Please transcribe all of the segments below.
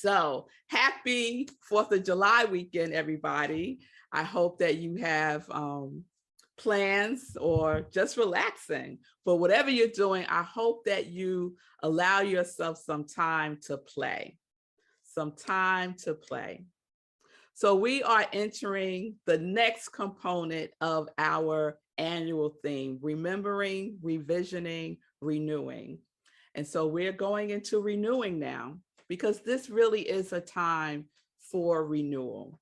So happy 4th of July weekend, everybody. I hope that you have plans or just relaxing. But whatever you're doing, I hope that you allow yourself some time to play. Some time to play. So we are entering the next component of our annual theme, remembering, revisioning, renewing. And so we're going into renewing now, because this really is a time for renewal.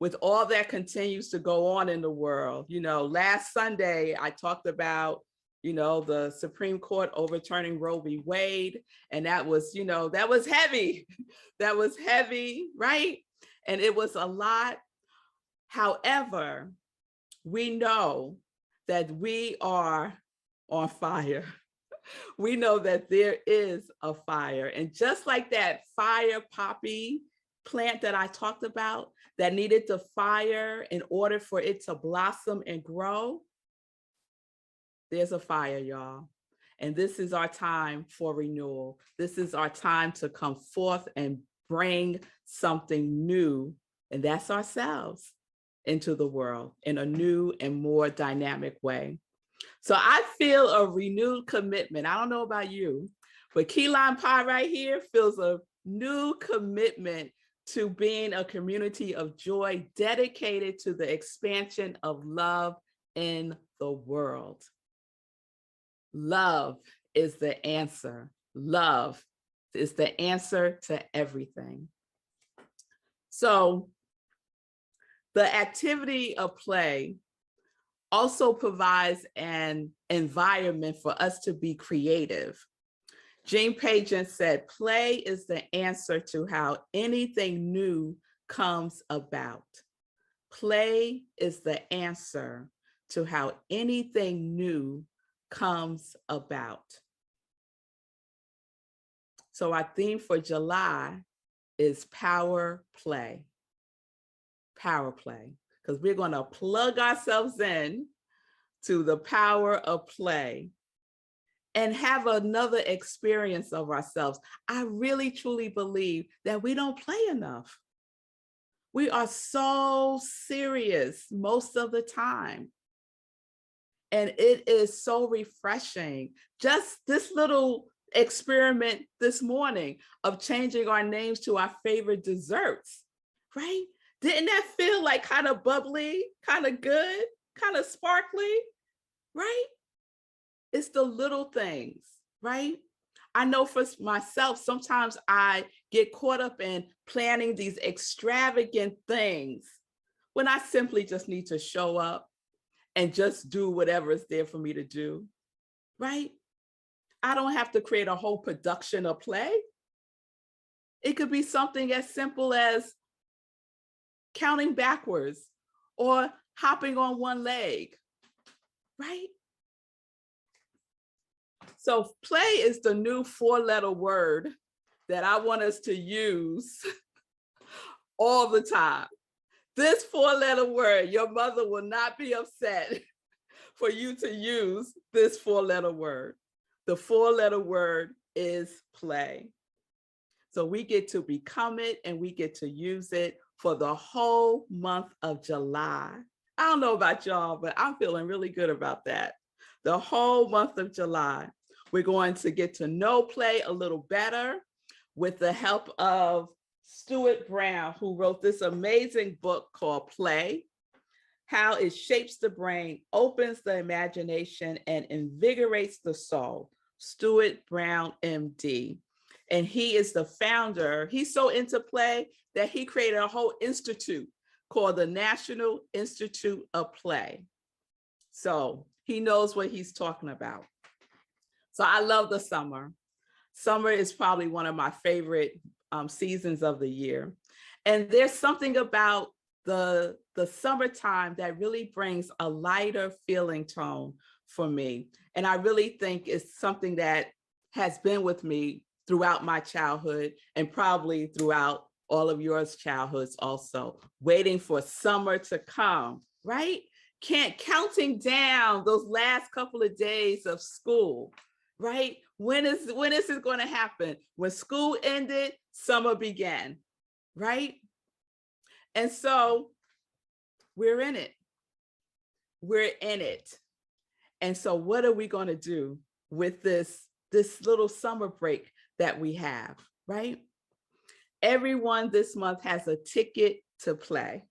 With all that continues to go on in the world, last Sunday, I talked about, the Supreme Court overturning Roe v. Wade, and that was heavy. That was heavy, right? And it was a lot. However, we know that we are on fire. We know that there is a fire. And just like that fire poppy plant that I talked about that needed the fire in order for it to blossom and grow, there's a fire, y'all. And this is our time for renewal. This is our time to come forth and bring something new, and that's ourselves, into the world in a new and more dynamic way. So I feel a renewed commitment. I don't know about you, but Key Lime Pie right here feels a new commitment to being a community of joy dedicated to the expansion of love in the world. Love is the answer. Love is the answer to everything. So the activity of play also provides an environment for us to be creative. Jean Pageant said, play is the answer to how anything new comes about. Play is the answer to how anything new comes about. So our theme for July is power play. Power play, because we're going to plug ourselves in to the power of play and have another experience of ourselves. I really, truly believe that we don't play enough. We are so serious most of the time. And it is so refreshing. Just this little experiment this morning of changing our names to our favorite desserts, right? Didn't that feel like kind of bubbly, kind of good, kind of sparkly, right? It's the little things, right? I know for myself, sometimes I get caught up in planning these extravagant things when I simply just need to show up and just do whatever is there for me to do, right? I don't have to create a whole production of play. It could be something as simple as counting backwards or hopping on one leg, right? So play is the new 4-letter word that I want us to use all the time. This 4-letter word, your mother will not be upset for you to use this 4-letter word. The 4-letter word is play. So we get to become it and we get to use it for the whole month of July. I don't know about y'all, but I'm feeling really good about that. The whole month of July, we're going to get to know play a little better with the help of Stuart Brown, who wrote this amazing book called Play: How It Shapes the Brain, Opens the Imagination, and Invigorates the Soul. Stuart Brown, MD. And he is the founder. He's so into play that he created a whole institute called the National Institute of Play. So he knows what he's talking about. So I love the summer. Summer is probably one of my favorite seasons of the year. And there's something about the summertime that really brings a lighter feeling tone for me. And I really think it's something that has been with me throughout my childhood and probably throughout all of yours childhoods also, waiting for summer to come, right? Counting down those last couple of days of school, right? When is it going to happen? When school ended, summer began, right? And so we're in it. We're in it. And so what are we going to do with this little summer break that we have, right? Everyone this month has a ticket to play.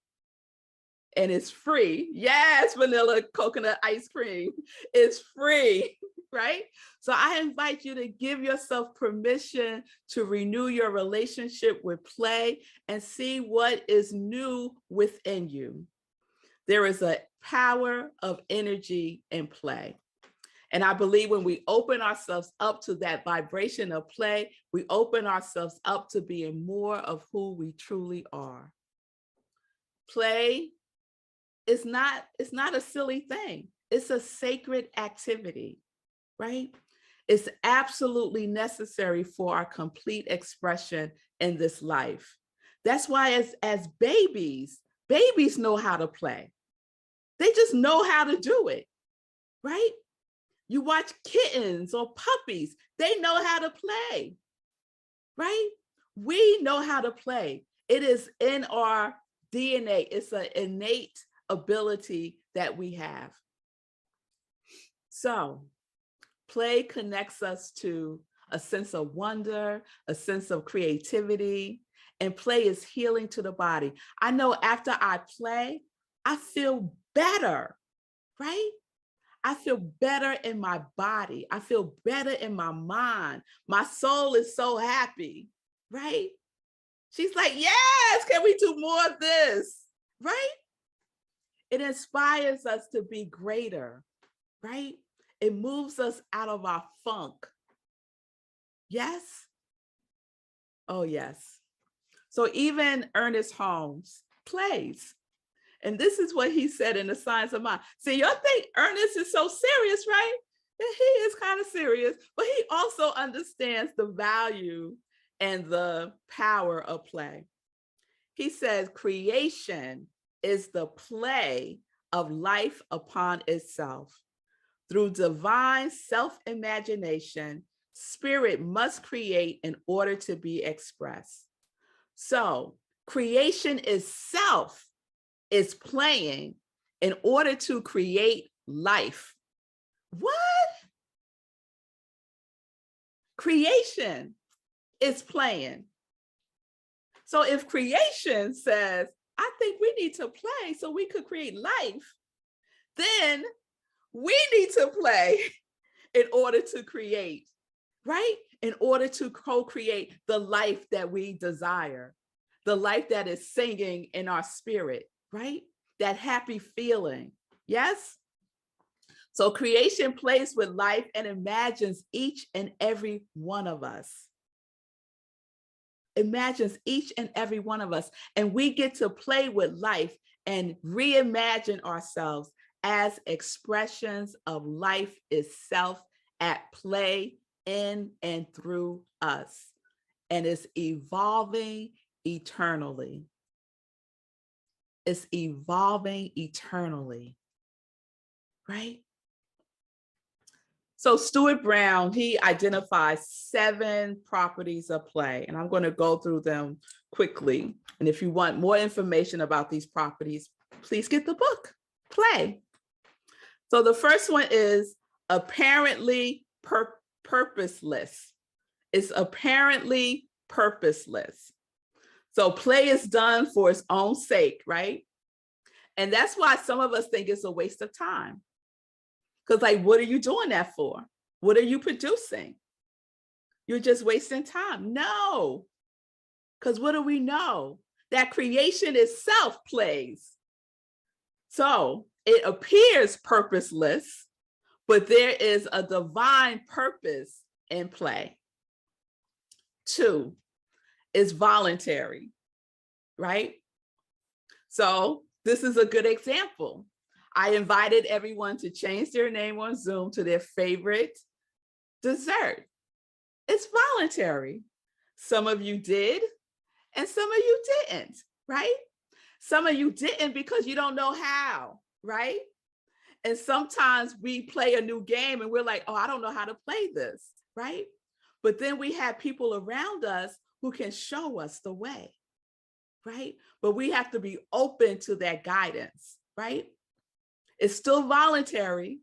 And it's free. Yes, vanilla coconut ice cream is free, right? So I invite you to give yourself permission to renew your relationship with play and see what is new within you. There is a power of energy in play. And I believe when we open ourselves up to that vibration of play, we open ourselves up to being more of who we truly are. Play is not a silly thing. It's a sacred activity, right? It's absolutely necessary for our complete expression in this life. That's why as babies know how to play. They just know how to do it, right? You watch kittens or puppies, they know how to play, right? We know how to play. It is in our DNA. It's an innate ability that we have. So play connects us to a sense of wonder, a sense of creativity, and play is healing to the body. I know after I play, I feel better, right? I feel better in my body. I feel better in my mind. My soul is so happy, right? She's like, yes, can we do more of this, right? It inspires us to be greater, right? It moves us out of our funk. Yes? Oh, yes. So even Ernest Holmes plays. And this is what he said in The Science of Mind. See, y'all think Ernest is so serious, right? And he is kind of serious, but he also understands the value and the power of play. He says, creation is the play of life upon itself. Through divine self-imagination, spirit must create in order to be expressed. So creation itself is playing in order to create life. What? Creation is playing. So if creation says, I think we need to play so we could create life, then we need to play in order to create, right? In order to co-create the life that we desire, the life that is singing in our spirit, right? That happy feeling, yes? So creation plays with life and imagines each and every one of us. Imagines each and every one of us. And we get to play with life and reimagine ourselves as expressions of life itself at play in and through us. And it's evolving eternally. It's evolving eternally, right? So Stuart Brown, he identifies 7 properties of play, and I'm going to go through them quickly. And if you want more information about these properties, please get the book, Play. So the first one is apparently purposeless. It's apparently purposeless. So play is done for its own sake, right? And that's why some of us think it's a waste of time. Because like, what are you doing that for? What are you producing? You're just wasting time. No, because what do we know? That creation itself plays. So it appears purposeless, but there is a divine purpose in play. 2, it's voluntary, right? So this is a good example. I invited everyone to change their name on Zoom to their favorite dessert. It's voluntary. Some of you did, and some of you didn't, right? Some of you didn't because you don't know how, right? And sometimes we play a new game and we're like, oh, I don't know how to play this, right? But then we have people around us who can show us the way, right? But we have to be open to that guidance, right? It's still voluntary,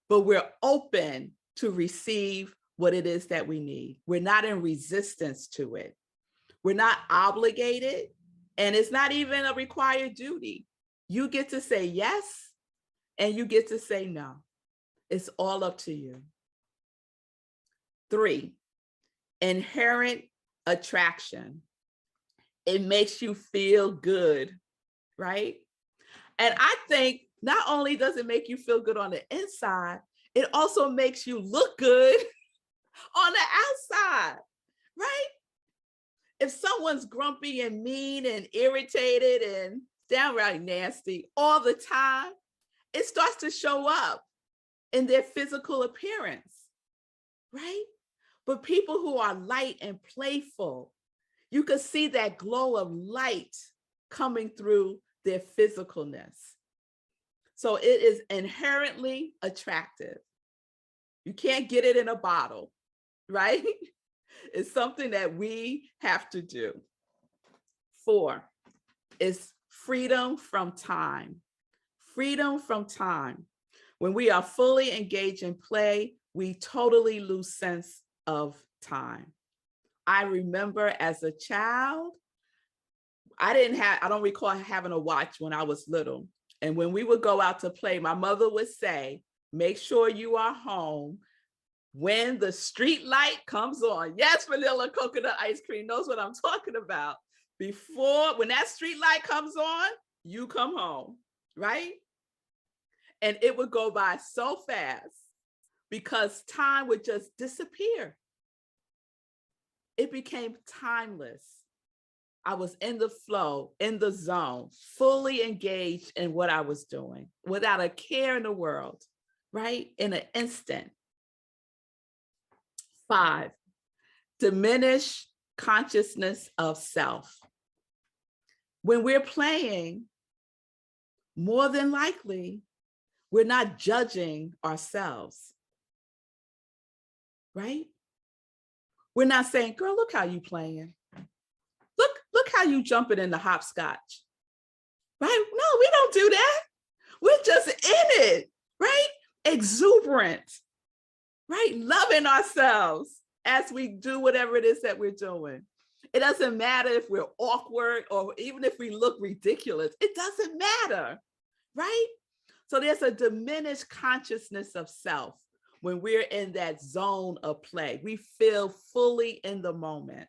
but we're open to receive what it is that we need. We're not in resistance to it. We're not obligated, and it's not even a required duty. You get to say yes, and you get to say no. It's all up to you. 3, inherent attraction. It makes you feel good, right? And I think not only does it make you feel good on the inside, it also makes you look good on the outside, right? If someone's grumpy and mean and irritated and downright nasty all the time, it starts to show up in their physical appearance, right? But people who are light and playful, you can see that glow of light coming through their physicalness. So it is inherently attractive. You can't get it in a bottle, right? It's something that we have to do. 4 is freedom from time. Freedom from time. When we are fully engaged in play, we totally lose sense of time. I remember as a child, I don't recall having a watch when I was little. And when we would go out to play, my mother would say, make sure you are home when the street light comes on. Yes, vanilla coconut ice cream knows what I'm talking about. When that street light comes on, you come home, right? And it would go by so fast because time would just disappear. It became timeless. I was in the flow, in the zone, fully engaged in what I was doing without a care in the world, right? In an instant. 5, diminish consciousness of self. When we're playing, more than likely, we're not judging ourselves, right? We're not saying, girl, look how you playing. Look how you jumping in the hopscotch, right? No, we don't do that. We're just in it, right? Exuberant, right? Loving ourselves as we do whatever it is that we're doing. It doesn't matter if we're awkward or even if we look ridiculous. It doesn't matter, right? So there's a diminished consciousness of self when we're in that zone of play. We feel fully in the moment.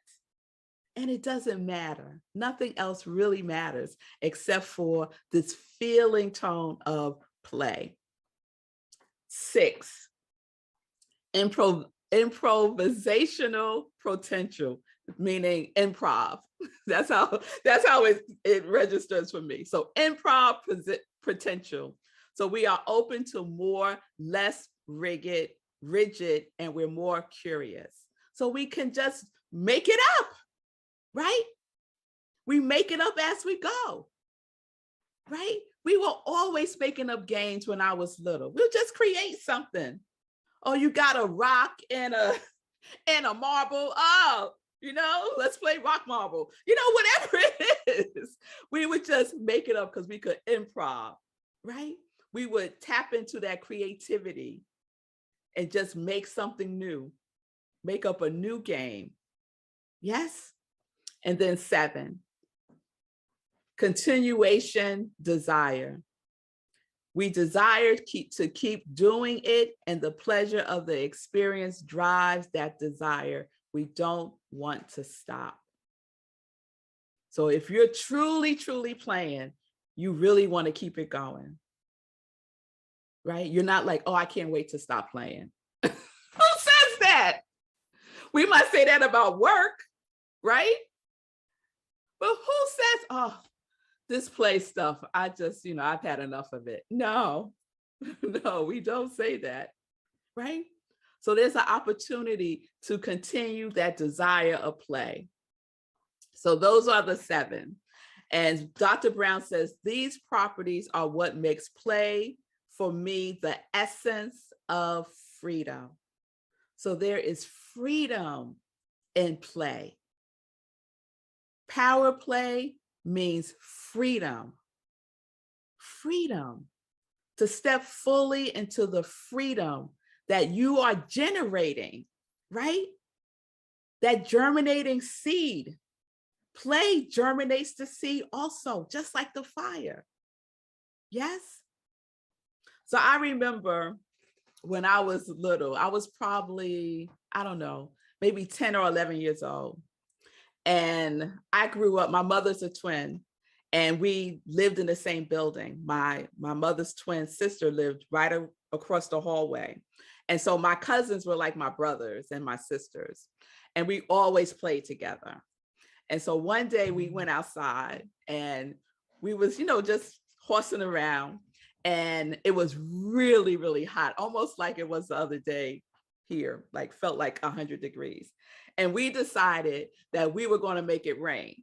And it doesn't matter. Nothing else really matters except for this feeling tone of play. 6, improvisational potential, meaning improv. That's how it registers for me. So improv potential. So we are open to more, less rigid, and we're more curious. So we can just make it up, right? We make it up as we go, right? We were always making up games when I was little. We'll just create something. Oh, you got a rock and a marble. Oh, let's play rock marble. Whatever it is, we would just make it up because we could improv, right? We would tap into that creativity and just make something new, make up a new game. Yes? And then 7, continuation desire. We desire to keep doing it, and the pleasure of the experience drives that desire. We don't want to stop. So if you're truly, truly playing, you really want to keep it going, right? You're not like, oh, I can't wait to stop playing. Who says that? We might say that about work, right? But who says, oh, this play stuff, I just, I've had enough of it. No, no, we don't say that, right? So there's an opportunity to continue that desire of play. So those are the 7. And Dr. Brown says, these properties are what makes play, for me, the essence of freedom. So there is freedom in play. Power play means freedom. Freedom. To step fully into the freedom that you are generating, right? That germinating seed. Play germinates the seed also, just like the fire. Yes? So I remember when I was little, I was probably, I don't know, maybe 10 or 11 years old. And I grew up, my mother's a twin, and we lived in the same building. My mother's twin sister lived right across the hallway. And so my cousins were like my brothers and my sisters, and we always played together. And so one day we went outside and we was, just horsing around, and it was really, really hot, almost like it was the other day here, like felt like 100 degrees. And we decided that we were going to make it rain.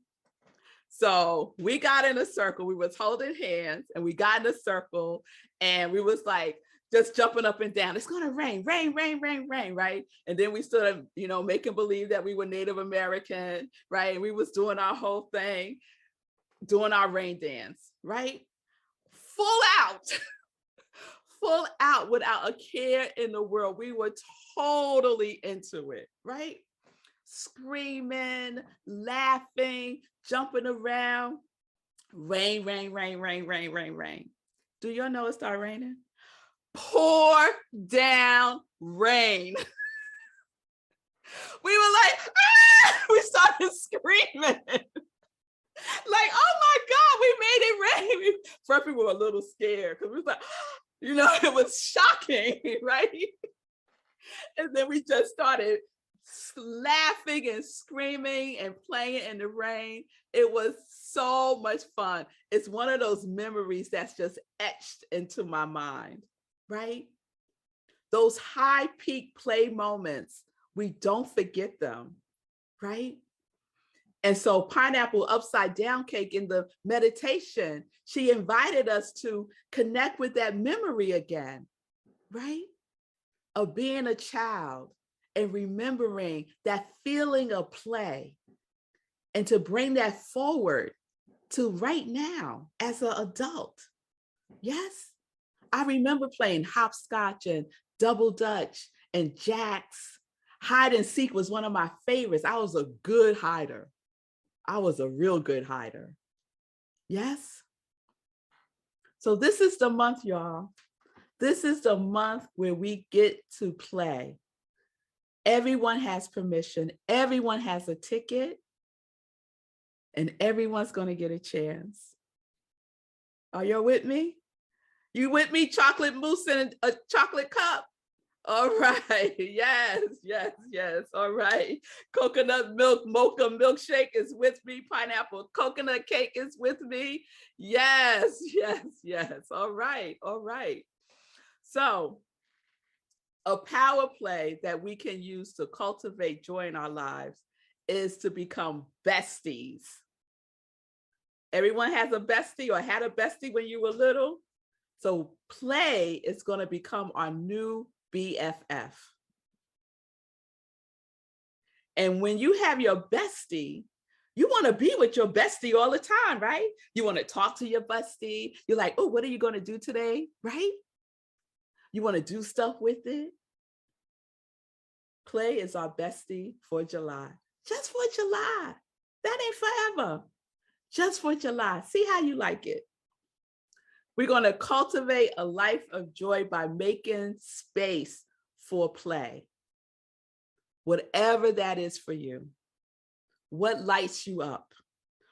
So we got in a circle, we was holding hands, and we got in a circle, and we was like just jumping up and down. It's going to rain, rain, rain, rain, rain, right? And then we started, making believe that we were Native American, right? And we was doing our whole thing, doing our rain dance, right? Full out, full out, without a care in the world. We were totally into it, right? Screaming, laughing, jumping around. Rain, rain, rain, rain, rain, rain, rain. Do y'all know it started raining? Pour down rain. We were like, ah! We started screaming. Like, oh my God, we made it rain. First, we were a little scared because we was like, it was shocking, right? And then we just started laughing and screaming and playing in the rain. It was so much fun. It's one of those memories that's just etched into my mind, right? Those high peak play moments, we don't forget them, right? And so Pineapple Upside Down Cake, in the meditation, she invited us to connect with that memory again, right? Of being a child and remembering that feeling of play, and to bring that forward to right now as an adult. Yes, I remember playing hopscotch and double dutch and jacks. Hide and seek was one of my favorites. I was a good hider. I was a real good hider. Yes. So this is the month, y'all. This is the month where we get to play. Everyone has permission. Everyone has a ticket. And everyone's going to get a chance. Are you with me? You with me? Chocolate mousse and a chocolate cup. All right. Yes, yes, yes. All right. Coconut milk mocha milkshake is with me. Pineapple coconut cake is with me. Yes, yes, yes. All right. All right. So a power play that we can use to cultivate joy in our lives is to become besties. Everyone has a bestie or had a bestie when you were little. So play is going to become our new BFF. And when you have your bestie, you want to be with your bestie all the time, right? You want to talk to your bestie. You're like, oh, what are you going to do today, right? You want to do stuff with it. Play is our bestie for July. Just for July. That ain't forever. Just for July. See how you like it. We're going to cultivate a life of joy by making space for play. Whatever that is for you. What lights you up?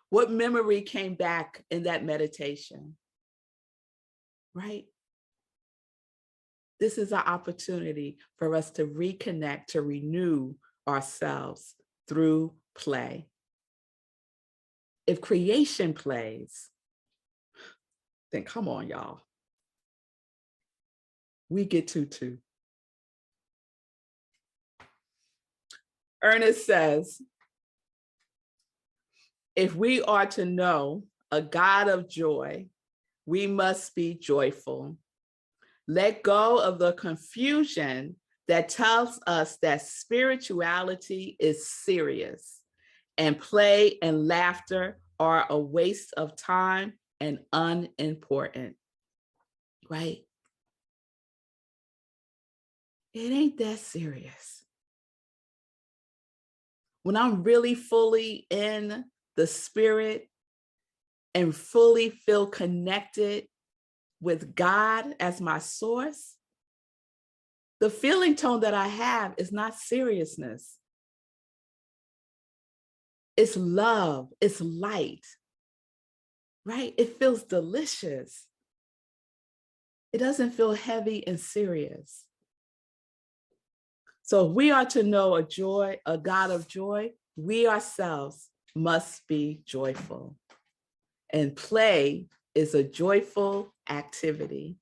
What memory came back in that meditation? Right? This is our opportunity for us to reconnect, to renew ourselves through play. If creation plays, then come on, y'all. We get to too. Ernest says, if we are to know a God of joy, we must be joyful. Let go of the confusion that tells us that spirituality is serious and play and laughter are a waste of time and unimportant, right? It ain't that serious. When I'm really fully in the spirit and fully feel connected with God as my source, the feeling tone that I have is not seriousness. It's love, it's light, right? It feels delicious. It doesn't feel heavy and serious. So if we are to know a God of joy, we ourselves must be joyful. And play is a joyful activity.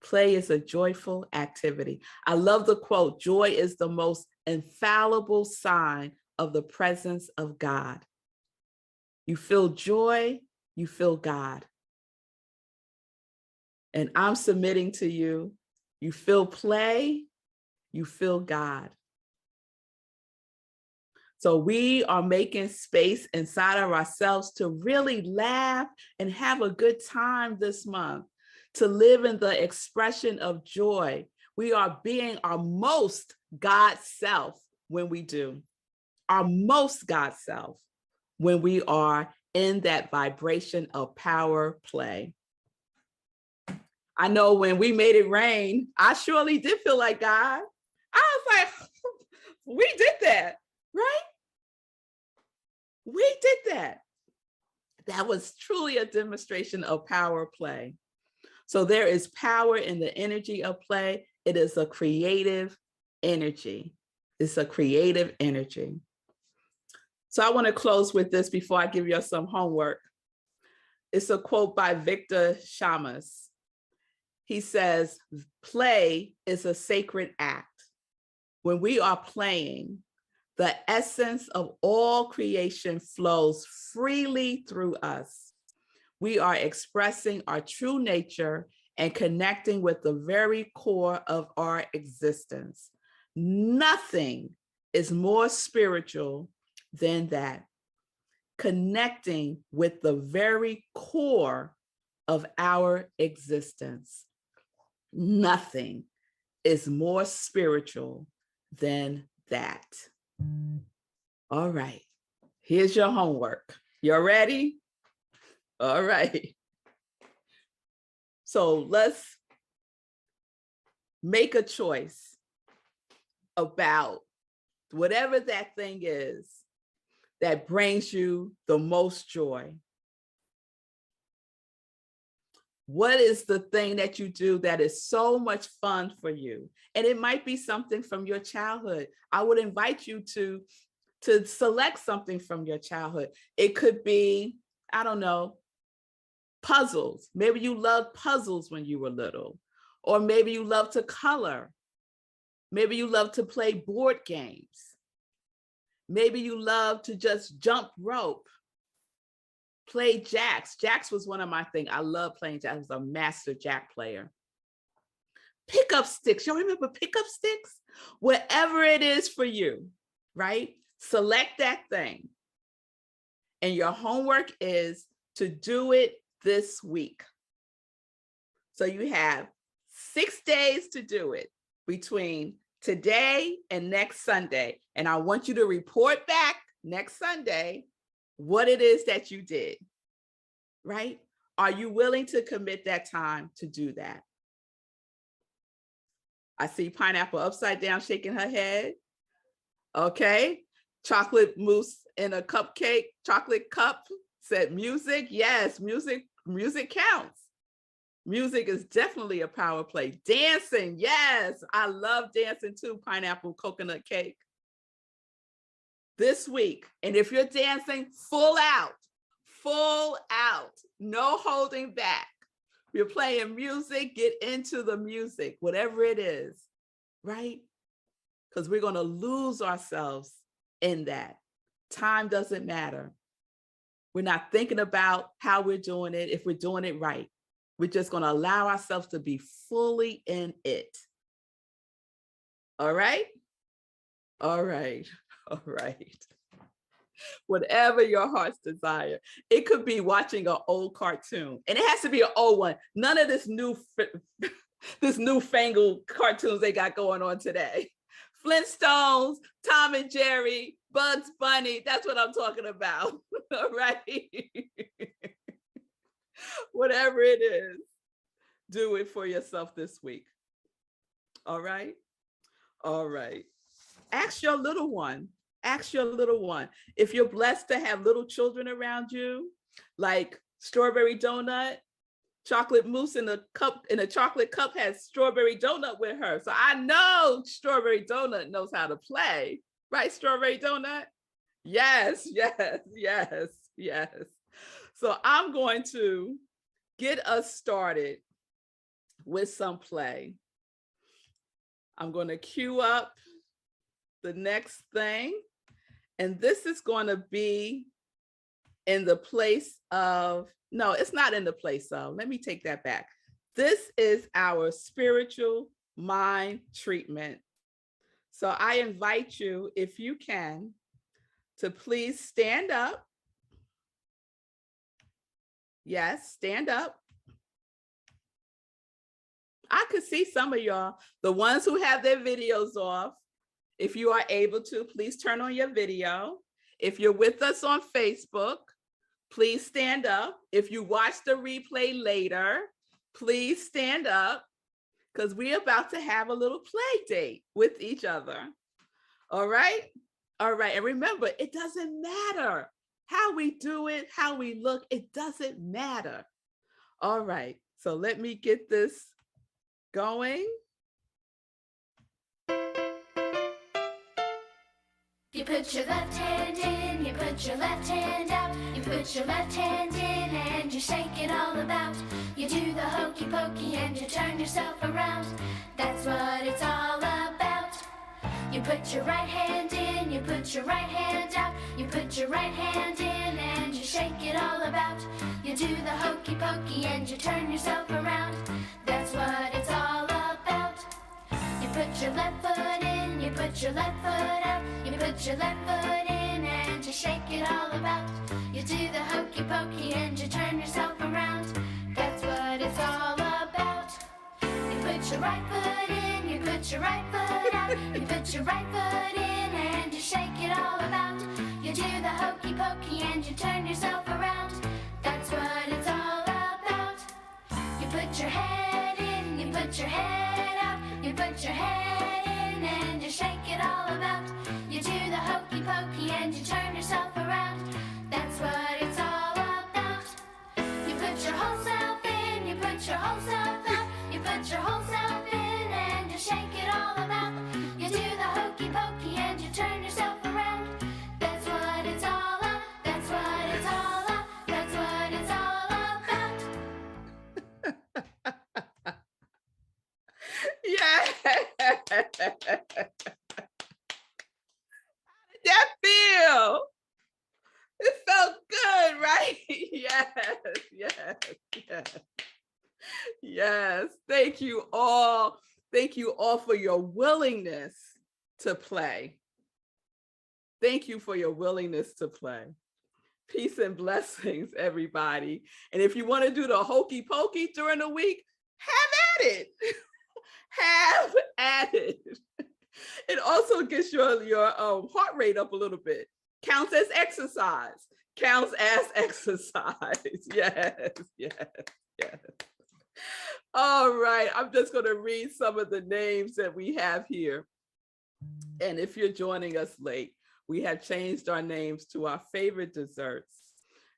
Play is a joyful activity. I love the quote, joy is the most infallible sign of the presence of God. You feel joy, you feel God. And I'm submitting to you, you feel play, you feel God. So we are making space inside of ourselves to really laugh and have a good time this month, to live in the expression of joy. We are being our most God self when we do, our most God self when we are in that vibration of power play. I know when we made it rain, I surely did feel like God. I was like, we did that, right? We did that. That was truly a demonstration of power play. So there is power in the energy of play. It is a creative energy. It's a creative energy. So I want to close with this before I give you some homework. It's a quote by Victor Shamas. He says, play is a sacred act. When we are playing, the essence of all creation flows freely through us. We are expressing our true nature and connecting with the very core of our existence. Nothing is more spiritual than that. Connecting with the very core of our existence. Nothing is more spiritual than that. All right, here's your homework. You're ready? All right. So let's make a choice about whatever that thing is that brings you the most joy. What is the thing that you do that is so much fun for you? And it might be something from your childhood. I would invite you to select something from your childhood. It could be, I don't know, puzzles. Maybe you loved puzzles when you were little, or maybe you love to color. Maybe you love to play board games. Maybe you love to just jump rope, play jacks. Jacks was one of my things. I love playing jacks. I was a master jack player. Pickup sticks. Y'all remember pickup sticks? Whatever it is for you, right? Select that thing. And your homework is to do it this week. So you have 6 days to do it between today and next Sunday. And I want you to report back next Sunday what it is that you did, right? Are you willing to commit that time to do that? I see Pineapple upside down shaking her head. Okay. Chocolate mousse in a cupcake, chocolate cup said music. Yes, music counts. Music is definitely a power play. Dancing, yes, I love dancing too, Pineapple coconut cake. This week, and if you're dancing, full out, no holding back. If you're playing music, get into the music, whatever it is, right? Because we're going to lose ourselves in that. Time doesn't matter. We're not thinking about how we're doing it, if we're doing it right. We're just going to allow ourselves to be fully in it. All right. All right. All right. Whatever your heart's desire. It could be watching an old cartoon, and it has to be an old one. None of this this newfangled cartoons they got going on today. Flintstones, Tom and Jerry, Bugs Bunny. That's what I'm talking about. All right. Whatever it is, do it for yourself this week. All right. All right. Ask your little one. Ask your little one. If you're blessed to have little children around you, like Strawberry Donut, chocolate mousse in a cup, in a chocolate cup has Strawberry Donut with her. So I know Strawberry Donut knows how to play, right? Strawberry Donut? Yes, yes, yes, yes. So I'm going to get us started with some play. I'm going to cue up the next thing. And this is going to be in the place of, no, it's not in the place of, let me take that back. This is our spiritual mind treatment. So I invite you, if you can, to please stand up. Yes, stand up. I could see some of y'all, the ones who have their videos off. If you are able to, please turn on your video. If you're with us on Facebook, please stand up. If you watch the replay later, please stand up, because we're about to have a little play date with each other. All right? All right. And remember, it doesn't matter how we do it, how we look, it doesn't matter. All right. So let me get this going. You put your left hand in, you put your left hand out, you put your left hand in and you shake it all about. You do the hokey pokey and you turn yourself around. That's what it's all about. You put your right hand in, you put your right hand out, you put your right hand in and you shake it all about. You do the hokey pokey and you turn yourself around. That's what it's all about. You put your left foot in, you put your left foot out, you put your left foot in and you shake it all about. You do the hokey pokey and you turn yourself around. That's what it's all about. You put your right foot in, you put your right foot out, you put your right foot in and you shake it all about. You do the hokey pokey and you turn yourself around. That's what it's all about. You put your head in, you put your head out, you put your head in and you shake it all about. You do the hokey pokey and you turn yourself around. That's what it's all about. You put your whole self in, you put your whole self out, you put your whole self in and you shake it all about. You do the hokey pokey and you turn yourself around. That's what it's all about. That's what it's all about. That's what it's all about. Yeah. How did that feel? It felt good, right? Yes, yes, yes. Yes. Thank you all. Thank you all for your willingness to play. Thank you for your willingness to play. Peace and blessings, everybody. And if you want to do the hokey pokey during the week, have at it. Have at it. It also gets your heart rate up a little bit. Counts as exercise. Counts as exercise. Yes, yes, yes. All right, I'm just going to read some of the names that we have here. And if you're joining us late, we have changed our names to our favorite desserts.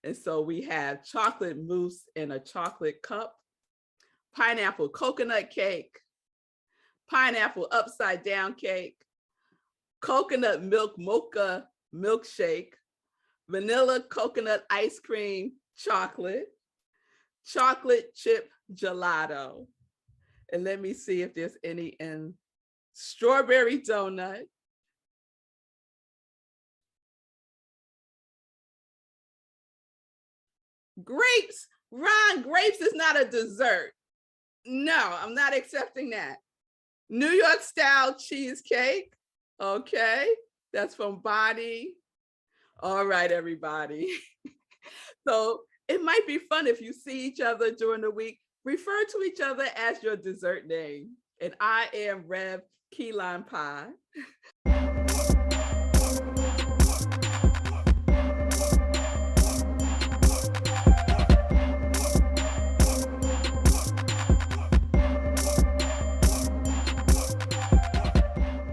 And so we have chocolate mousse in a chocolate cup, pineapple coconut cake, pineapple upside down cake, coconut milk mocha milkshake, vanilla coconut ice cream chocolate, chocolate chip gelato. And let me see if there's any in strawberry donut, grapes. Ron, grapes is not a dessert. No, I'm not accepting that. New York style cheesecake. Okay, that's from Bonnie. All right, everybody. So it might be fun if you see each other during the week, refer to each other as your dessert name. And I am Rev Key Lime Pie.